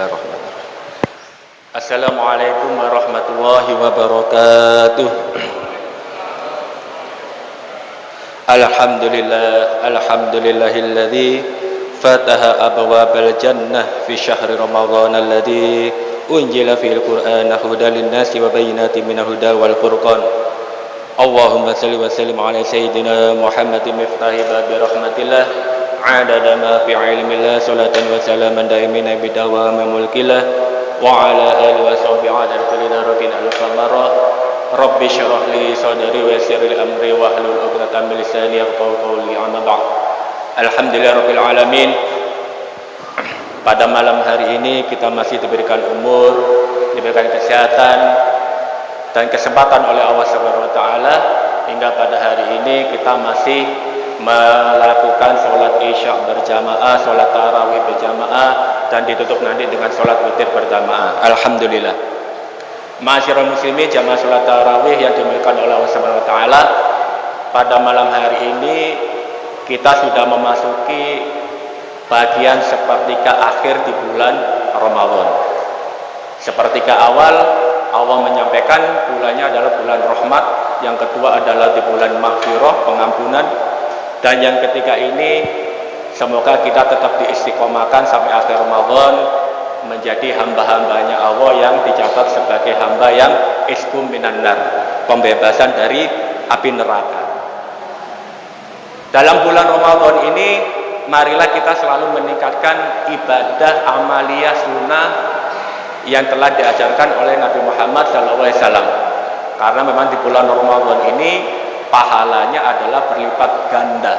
Bismillahirrahmanirrahim. Assalamualaikum warahmatullahi wabarakatuh. Alhamdulillahilladzi fataha abwabal jannah fi syahri ramadhan alladzi unzila fil qur'ana hudan lin-nasi wa bayyinatin minal huda wal furqan. Allahumma shalli wa sallim ala sayyidina Muhammadin miftahi babi rahmatillah adada ma fi ilmillah salatan wa salaman daimin bidawami mulkillah wa ala alihi wa sahbihi adada kulli darakin al-qamara. Rabbi syrah li sadri wa yassir li amri wa hlul 'uqdatam min lisani yafqahu qawli. Amma ba'd. Alhamdulillah rabbil alamin. Pada malam hari ini kita masih diberikan umur, diberikan kesehatan dan kesempatan oleh Allah Subhanahu wa taala hingga pada hari ini kita masih melakukan sholat isya berjamaah, sholat tarawih berjamaah, dan ditutup nanti dengan sholat witir berjamaah. Alhamdulillah. Ma'asyiral muslimin, jamaah sholat tarawih yang dimuliakan oleh Allah Subhanahu wa taala, pada malam hari ini kita sudah memasuki bagian sepertiga akhir di bulan Ramadan. Sepertiga awal Allah menyampaikan bulannya adalah bulan rahmat, yang kedua adalah di bulan maghfirah, pengampunan, dan yang ketiga ini semoga kita tetap diistiqomahkan sampai akhir Ramadan menjadi hamba-hambanya Allah yang dicatat sebagai hamba yang iskum minan nar, pembebasan dari api neraka. Dalam bulan Ramadan ini marilah kita selalu meningkatkan ibadah amaliyah sunnah yang telah diajarkan oleh Nabi Muhammad SAW. Karena memang di bulan Ramadan ini pahalanya adalah berlipat ganda.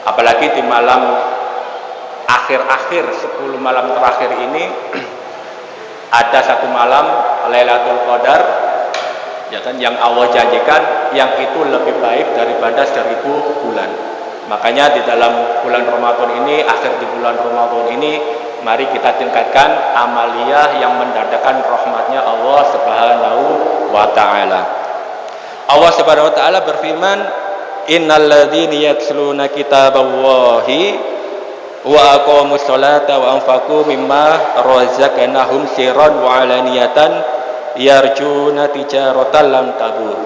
Apalagi di malam akhir-akhir 10 malam terakhir ini ada satu malam Lailatul Qadar, ya kan, yang Allah janjikan yang itu lebih baik daripada 1000 bulan. Makanya di dalam bulan Ramadan ini, akhir di bulan Ramadan ini, mari kita tingkatkan amaliyah yang mendatangkan rahmatnya Allah Subhanahu wa taala. Allah Subhanahu wa taala berfirman, innalladzina yatluna kitaballahi wa aqamus sholata wa anfaqu mimma razaqnahum sirran wa alaniyatan yarjuna tijaratan lam tabur.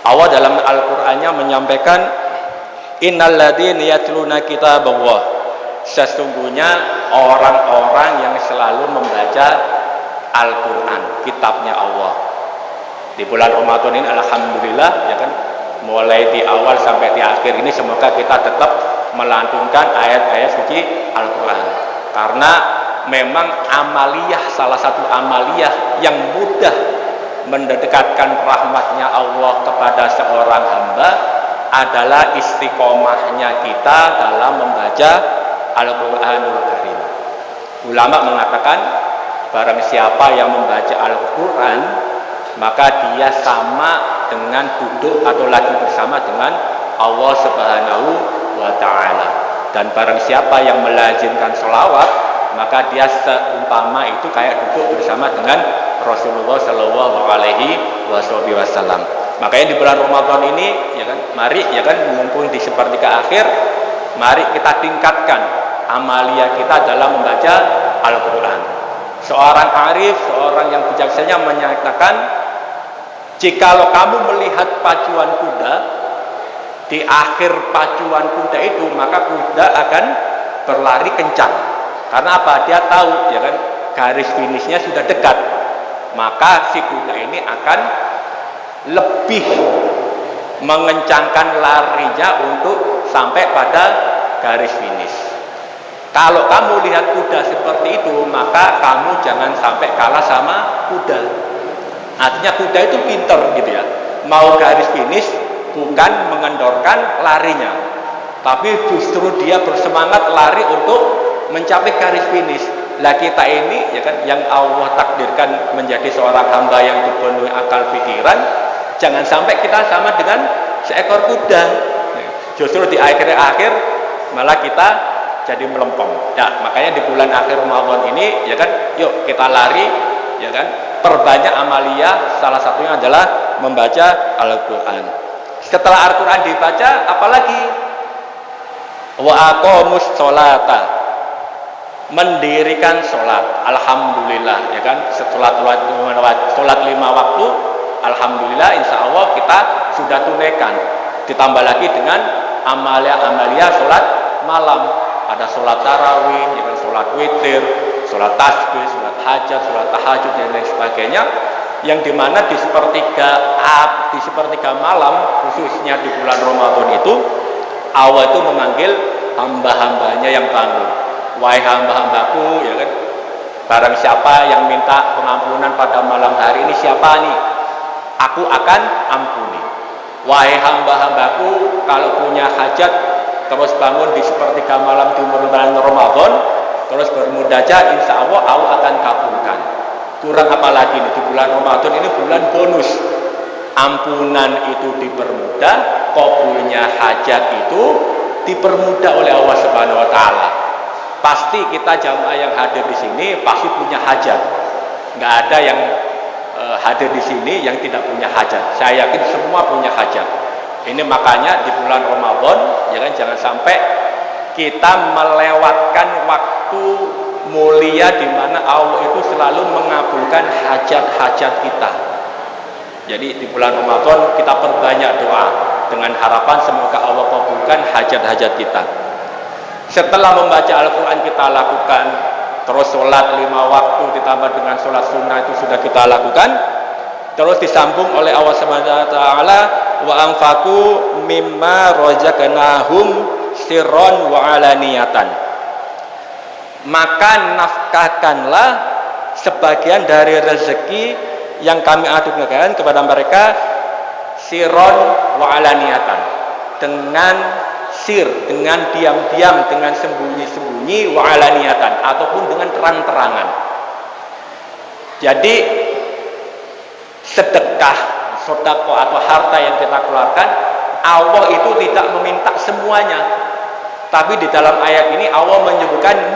Allah dalam Al-Qur'annya menyampaikan innalladzina yatluna kitaballah, sesungguhnya orang-orang yang selalu membaca Al-Qur'an, kitabnya Allah. Di bulan Ramadan ini alhamdulillah, ya kan, mulai di awal sampai di akhir ini semoga kita tetap melantunkan ayat-ayat suci Al-Qur'an. Karena memang amaliyah, salah satu amaliyah yang mudah mendekatkan rahmatnya Allah kepada seorang hamba adalah istiqomahnya kita dalam membaca Al-Qur'anul Karim. Ulama mengatakan barang siapa yang membaca Al-Qur'an maka dia sama dengan duduk atau lagi bersama dengan Allah Subhanahu wa taala. Dan barang siapa yang melazimkan sholawat maka dia seumpama itu kayak duduk bersama dengan Rasulullah Shallallahu Alaihi Wasallam. Makanya di bulan Ramadan ini, ya kan, mari, ya kan, mumpung di sepertiga akhir, mari kita tingkatkan amalia kita dalam membaca Al-Quran. Seorang arif, seorang yang bijaksana menyatakan, jikalau kamu melihat pacuan kuda, di akhir pacuan kuda itu maka kuda akan berlari kencang. Karena apa? Dia tahu, ya kan, garis finishnya sudah dekat. Maka si kuda ini akan lebih mengencangkan larinya untuk sampai pada garis finish. Kalau kamu lihat kuda seperti itu, maka kamu jangan sampai kalah sama kuda. Artinya kuda itu pinter gitu ya, mau garis finish bukan mengendorkan larinya, tapi justru dia bersemangat lari untuk mencapai garis finish. Lah kita ini, ya kan, yang Allah takdirkan menjadi seorang hamba yang dipenuhi akal pikiran, jangan sampai kita sama dengan seekor kuda. Justru di akhir-akhir malah kita jadi melempem. Ya, makanya di bulan akhir Ramadan ini, ya kan, yuk kita lari, ya kan, perbanyak amaliyah, salah satunya adalah membaca Al-Qur'an. Setelah Al-Qur'an dibaca, apalagi wa aqamus sholata, mendirikan sholat, alhamdulillah, ya kan, setelah sholat 5 waktu, alhamdulillah, insya Allah kita sudah tunaikan. Ditambah lagi dengan amalia sholat malam, ada sholat tarawih, ya kan, sholat witir, sholat tasbih, sholat hajat, sholat tahajud dan lain sebagainya, yang dimana di sepertiga malam, khususnya di bulan Ramadan itu, Allah itu memanggil hamba-hambanya yang bangun. Wahai hamba-hambaku, ya kan, barang siapa yang minta pengampunan pada malam hari ini, siapa nih? Aku akan ampuni. Wahai hamba-hambaku, kalau punya hajat, terus bangun di sepertiga malam di bulan Ramadan, terus bermunajat, insya Allah akan kabulkan. Kurang apa lagi nih, di bulan Ramadan ini bulan bonus. Ampunan itu dipermudah, kabulnya hajat itu dipermudah oleh Allah Subhanahu wa taala. Pasti kita jamaah yang hadir di sini pasti punya hajat. Nggak ada yang hadir di sini yang tidak punya hajat. Saya yakin semua punya hajat. Ini makanya di bulan Ramadan, ya kan, jangan sampai kita melewatkan waktu mulia di mana Allah itu selalu mengabulkan hajat-hajat kita. Jadi di bulan Ramadan kita perbanyak doa dengan harapan semoga Allah kabulkan hajat-hajat kita. Setelah membaca Al-Quran kita lakukan, terus sholat 5 waktu ditambah dengan sholat sunnah itu sudah kita lakukan, terus disambung oleh Allah SWT, wa anfaqu mimma razaqnahum sirron wa alaniyatan. Maka nafkahkanlah sebagian dari rezeki yang kami anugerahkan kepada mereka sirron wa alaniyatan, dengan sir, dengan diam-diam, dengan sembunyi-sembunyi, wa alaniyatan, ataupun dengan terang-terangan. Jadi sedekah, sedekah atau harta yang kita keluarkan, Allah itu tidak meminta semuanya. Tapi di dalam ayat ini Allah menyebutkan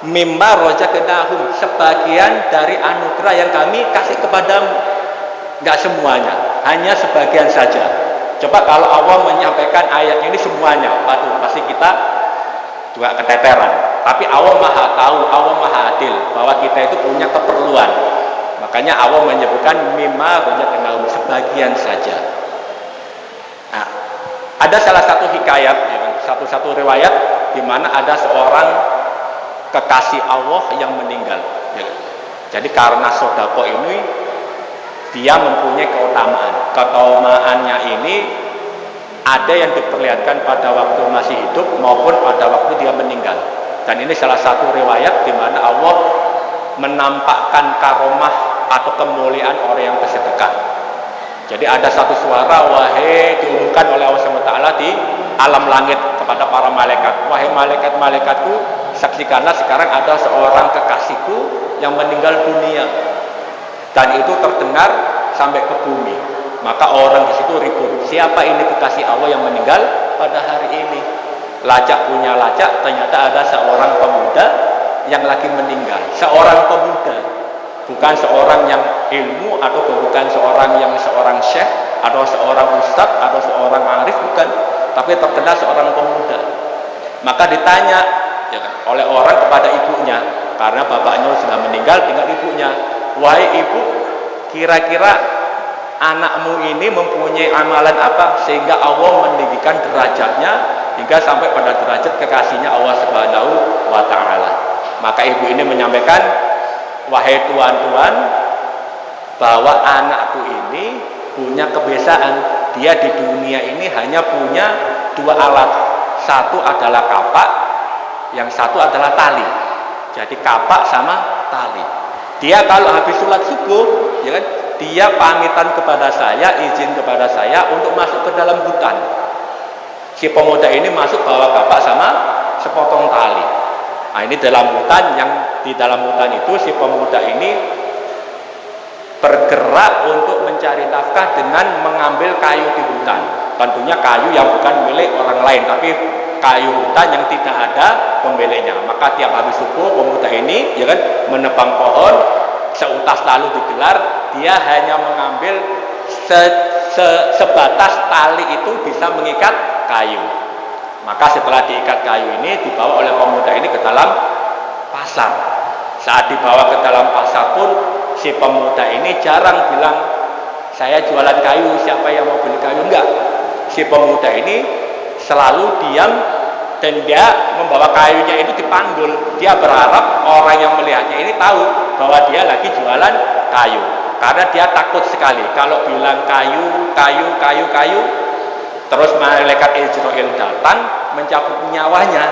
mimma razaqnahum, sebagian dari anugerah yang kami kasih kepadamu. Enggak semuanya, hanya sebagian saja. Coba kalau Allah menyampaikan ayat ini semuanya, waduh, pasti kita juga keteteran. Tapi Allah Maha tahu, Allah Maha adil, bahwa kita itu punya keperluan. Makanya Allah menyebutkan mimma razaqnahum, sebagian saja. Nah, ada salah satu hikayat, satu riwayat di mana ada seorang kekasih Allah yang meninggal. Jadi karena sedekah ini dia mempunyai keutamaan. Keutamaannya ini ada yang diperlihatkan pada waktu masih hidup maupun pada waktu dia meninggal. Dan ini salah satu riwayat di mana Allah menampakkan karomah atau kemuliaan orang yang bersedekah. Jadi ada satu suara, wahai, diumumkan oleh Allah SWT di alam langit kepada para malaikat, wahai malaikat-malaikatku, saksikanlah sekarang ada seorang kekasihku yang meninggal dunia. Dan itu terdengar sampai ke bumi. Maka orang di situ ribut, siapa ini kekasih Allah yang meninggal pada hari ini? Lacak punya lacak, ternyata ada seorang pemuda yang lagi meninggal. Seorang pemuda, bukan seorang yang ilmu, atau bukan seorang syekh, atau seorang ustadz, atau seorang arif, bukan. Tapi terkenal seorang pemuda. Maka ditanya, ya kan, oleh orang kepada ibunya, karena bapaknya sudah meninggal, tinggal ibunya. Wahai ibu, kira-kira anakmu ini mempunyai amalan apa sehingga Allah meninggikan derajatnya hingga sampai pada derajat kekasihnya Allah Subhanahu wa taala. Maka ibu ini menyampaikan, wahai tuan-tuan, bahwa anakku ini punya kebiasaan, dia di dunia ini hanya punya 2 alat. Satu adalah kapak, yang satu adalah tali. Jadi kapak sama tali. Dia kalau habis sholat subuh, ya kan, dia pamitan kepada saya, izin kepada saya untuk masuk ke dalam hutan. Si pemuda ini masuk bawa kapak sama sepotong tali. Nah, ini dalam hutan, yang di dalam hutan itu si pemuda ini bergerak untuk mencari nafkah dengan mengambil kayu di hutan. Tentunya kayu yang bukan milik orang lain, tapi kayu hutan yang tidak ada pemiliknya. Maka tiap habis subuh pemuda ini, ya kan, menebang pohon, seutas lalu digelar, dia hanya mengambil sebatas tali itu bisa mengikat kayu. Maka setelah diikat kayu ini dibawa oleh pemuda ini ke dalam pasar. Saat dibawa ke dalam pasar pun si pemuda ini jarang bilang saya jualan kayu, siapa yang mau beli kayu, enggak. Si pemuda ini selalu diam dan dia membawa kayunya itu dipanggul. Dia berharap orang yang melihatnya ini tahu bahwa dia lagi jualan kayu. Karena dia takut sekali kalau bilang kayu, terus malaikat Israel datang mencabut nyawanya.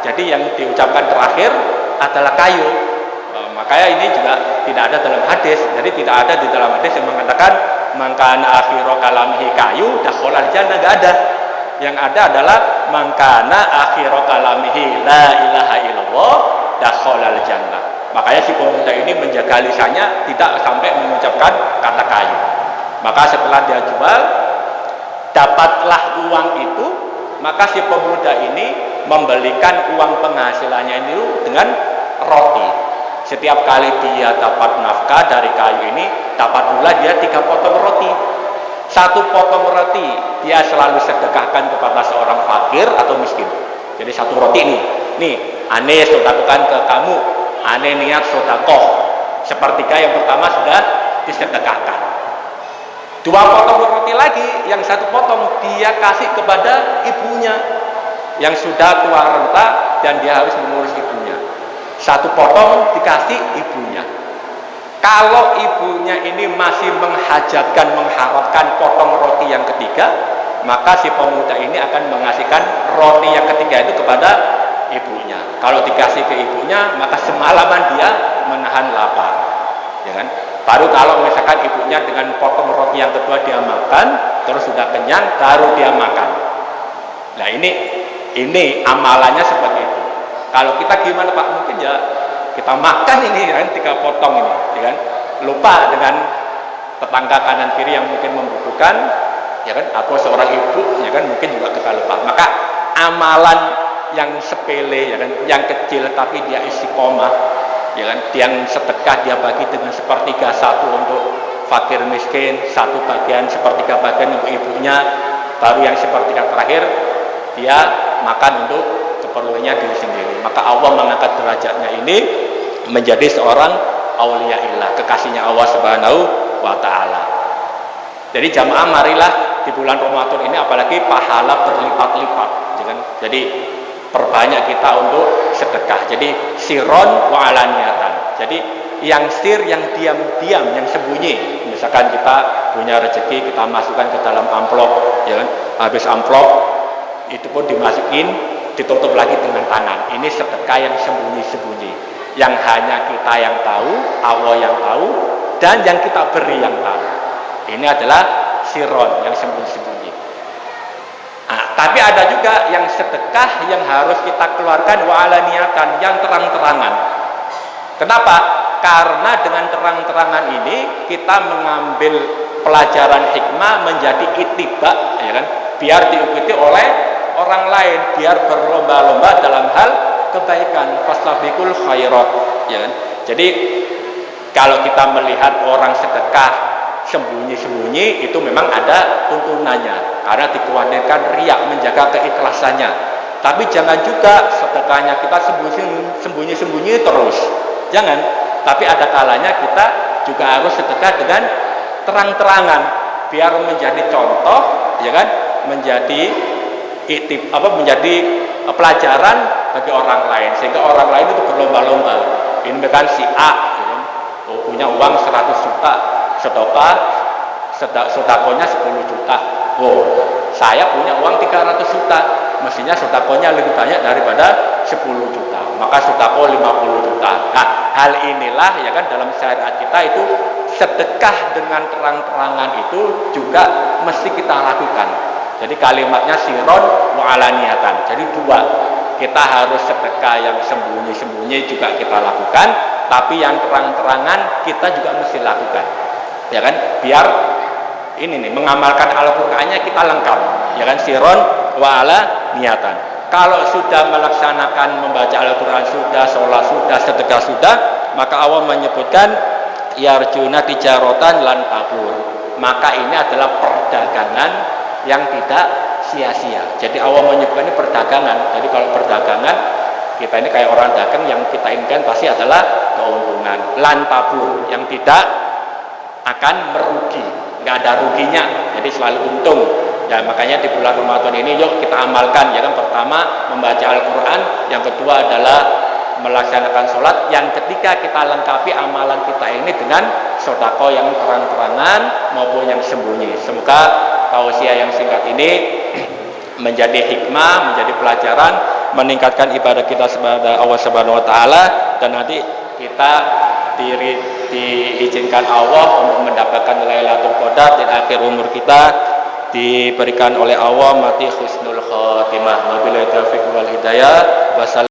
Jadi yang diucapkan terakhir adalah kayu. Makanya ini juga tidak ada dalam hadis. Jadi tidak ada di dalam hadis yang mengatakan mangkana akhiru kalamihi kayu dakhalal jannah, enggak ada. Yang ada adalah mangkana akhiru kalamihi la ilaha illallah dakhalal jannah. Makanya si pemuda ini menjaga lisannya tidak sampai mengucapkan kata kayu. Maka setelah dia jual, dapatlah uang itu, maka si pemuda ini membelikan uang penghasilannya itu dengan roti. Setiap kali dia dapat nafkah dari kayu ini, dapat pula dia 3 potong roti. 1 potong roti dia selalu sedekahkan kepada seorang fakir atau miskin. Jadi 1 roti nih aneh sedekahkan ke kamu, aneh niat sedekah. Sepertiga yang pertama sudah disedekahkan. 2 potong roti lagi, yang 1 potong dia kasih kepada ibunya yang sudah tua renta dan dia harus mengurus ibunya. 1 potong dikasih ibunya. Kalau ibunya ini masih menghajatkan, mengharapkan potong roti yang ketiga, maka si pemuda ini akan mengasihkan roti yang ketiga itu kepada ibunya. Kalau dikasih ke ibunya, maka semalaman dia menahan lapar, ya kan? Baru kalau misalkan ibunya dengan potong roti yang kedua dia makan, terus sudah kenyang, baru dia makan. Nah ini amalannya seperti itu. Kalau kita gimana Pak? Mungkin ya kita makan ini kan 3 potong ini, ya kan? Lupa dengan tetangga kanan kiri yang mungkin membutuhkan, ya kan? Atau seorang ibu, ya kan? Mungkin juga kita lupa. Maka amalan yang sepele, ya kan? Yang kecil tapi dia istiqomah, ya kan? Yang sedekah dia bagi dengan 1/3 untuk fakir miskin, 1 bagian 1/3 bagian untuk ibunya, baru yang 1/3 terakhir dia makan untuk keperluannya diri sendiri. Maka Allah mengangkat derajatnya ini menjadi seorang auliyaillah, kekasihnya Allah Subhanahu wa taala. Jadi jamaah marilah di bulan Ramadan ini apalagi pahala berlipat-lipat, ya kan? Jadi perbanyak kita untuk sedekah. Jadi sirron wa alaniyatan. Jadi yang sir, yang diam-diam, yang sembunyi. Misalkan kita punya rezeki, kita masukkan ke dalam amplop, ya kan? Habis amplop itu pun dimasukin, ditutup lagi dengan tangan. Ini sedekah yang sembunyi-sembunyi, yang hanya kita yang tahu, Allah yang tahu, dan yang kita beri yang tahu. Ini adalah sirron, yang sembunyi-sembunyi. Nah, tapi ada juga yang sedekah yang harus kita keluarkan wa'ala niatan, yang terang-terangan. Kenapa? Karena dengan terang-terangan ini kita mengambil pelajaran hikmah menjadi ittiba, ya kan? Biar diikuti oleh orang lain, biar berlomba-lomba dalam hal kebaikan, fastabiqul khairat, ya kan? Jadi kalau kita melihat orang sedekah sembunyi-sembunyi, itu memang ada tuntunannya, karena dikhawatirkan riya, menjaga keikhlasannya. Tapi jangan juga sedekahnya kita sembunyi-sembunyi terus, jangan. Tapi ada kalanya kita juga harus sedekah dengan terang-terangan, biar menjadi contoh, ya kan? Menjadi pelajaran bagi orang lain, sehingga orang lain itu berlomba-lomba. Ini kan si A, ya, punya uang 100 juta, sedakonya 10 juta. Saya punya uang 300 juta, mestinya sedakonya lebih banyak daripada 10 juta. Maka sedako 50 juta. Nah, hal inilah ya kan dalam syariat kita itu sedekah dengan terang-terangan itu juga mesti kita lakukan. Jadi kalimatnya sirron wa alaniyatan. Jadi 2. Kita harus sedekah yang sembunyi-sembunyi juga kita lakukan, tapi yang terang-terangan kita juga mesti lakukan. Ya kan? Biar ini nih mengamalkan Al-Qur'annya kita lengkap. Ya kan? Sirron wa alaniyatan. Kalau sudah melaksanakan membaca Al-Qur'an sudah, sholat sudah, sedekah sudah, maka Allah menyebutkan yarjuna tijarotan lan tabur. Maka ini adalah perdagangan yang tidak sia-sia. Jadi Allah menyebutkan ini perdagangan. Jadi kalau perdagangan Kita ini kayak orang dagang, yang kita inginkan pasti adalah keuntungan. Lan tabur, yang tidak akan merugi, nggak ada ruginya, jadi selalu untung. Ya makanya di bulan Ramadan ini yuk kita amalkan, ya kan. Pertama membaca Al-Quran, yang kedua adalah melaksanakan sholat, yang ketiga kita lengkapi amalan kita ini dengan sedekah yang terang-terangan maupun yang sembunyi. Semoga tausiah yang singkat ini menjadi hikmah, menjadi pelajaran, meningkatkan ibadah kita kepada Allah Subhanahu wa taala, dan nanti kita diizinkan Allah untuk mendapatkan Lailatul Qadar di akhir umur kita, diberikan oleh Allah mati husnul khotimah. Wabillahi taufiq wal hidayah.